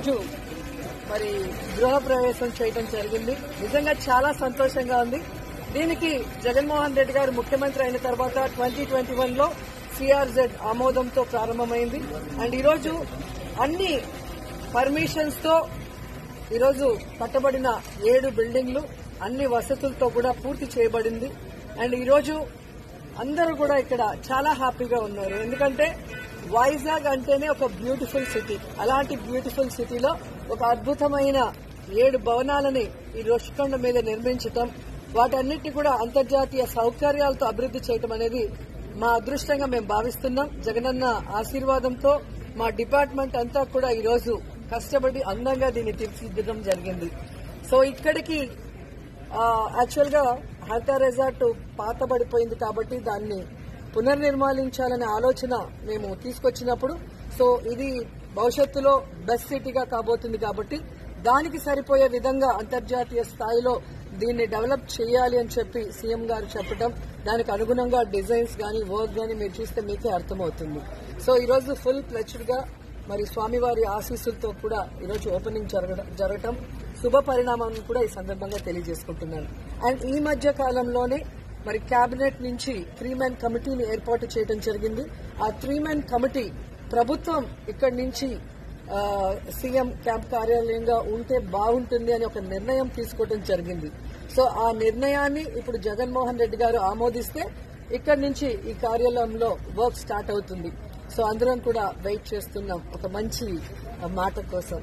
ఈరోజు మరి గృహ ప్రవేశం చేయడం జరిగింది. నిజంగా చాలా సంతోషంగా ఉంది. దీనికి జగన్మోహన్ రెడ్డి గారు ముఖ్యమంత్రి అయిన తర్వాత 2021లో సిఆర్జెడ్ ఆమోదంతో ప్రారంభమైంది. అండ్ ఈరోజు అన్ని పర్మిషన్స్ తో ఈరోజు కట్టబడిన 7 బిల్డింగ్లు అన్ని వసతులతో కూడా పూర్తి చేయబడింది. అండ్ ఈరోజు అందరూ కూడా ఇక్కడ చాలా హ్యాపీగా ఉన్నారు. ఎందుకంటే వైజాగ్ అంటేనే ఒక బ్యూటిఫుల్ సిటీ. అలాంటి బ్యూటిఫుల్ సిటీలో ఒక అద్భుతమైన 7 భవనాలని ఈ రుషికొండ మీద నిర్మించటం, వాటన్నిటిని కూడా అంతర్జాతీయ సౌకర్యాలతో అభివృద్ది చేయటం అనేది మా అదృష్టంగా మేము భావిస్తున్నాం. జగనన్న ఆశీర్వాదంతో మా డిపార్ట్మెంట్ అంతా కూడా ఈరోజు కష్టపడి అందంగా దీన్ని తీర్చిదిద్దడం జరిగింది. సో ఇక్కడికి యాక్చువల్ గా హరిత రిసార్ట్ పాతబడిపోయింది కాబట్టి దాన్ని పునర్నిర్మాణించాలనే ఆలోచన మేము తీసుకొచ్చినప్పుడు సో ఇది భవిష్యత్తులో బెస్ట్ సిటీగా కాబోతుంది కాబట్టి దానికి సరిపోయే విధంగా అంతర్జాతీయ స్థాయిలో దీన్ని డెవలప్ చేయాలి అని చెప్పి సీఎం గారు చెప్పడం, దానికి అనుగుణంగా డిజైన్స్ గానీ వర్క్ గానీ మీరు చూస్తే మీకే అర్థమవుతుంది. సో ఈరోజు ఫుల్ ప్లెచ్డ్ గా మరి స్వామివారి ఆశీస్సులతో కూడా ఈరోజు ఓపెనింగ్ జరగటం శుభ పరిణామం కూడా ఈ సందర్భంగా తెలియజేసుకుంటున్నాను. అండ్ ఈ మధ్య కాలంలోనే మరి కేబినెట్ నుంచి 3-man కమిటీని ఏర్పాటు చేయడం జరిగింది. ఆ 3-man కమిటీ ప్రభుత్వం ఇక్కడి నుంచి సీఎం క్యాంప్ కార్యాలయంగా ఉంటే బాగుంటుంది అని ఒక నిర్ణయం తీసుకోవడం జరిగింది. సో ఆ నిర్ణయాన్ని ఇప్పుడు జగన్మోహన్ రెడ్డి గారు ఆమోదిస్తే ఇక్కడి నుంచి ఈ కార్యాలయంలో వర్క్ స్టార్ట్ అవుతుంది. సో అందరం కూడా వెయిట్ చేస్తున్నాం ఒక మంచి మాట కోసం.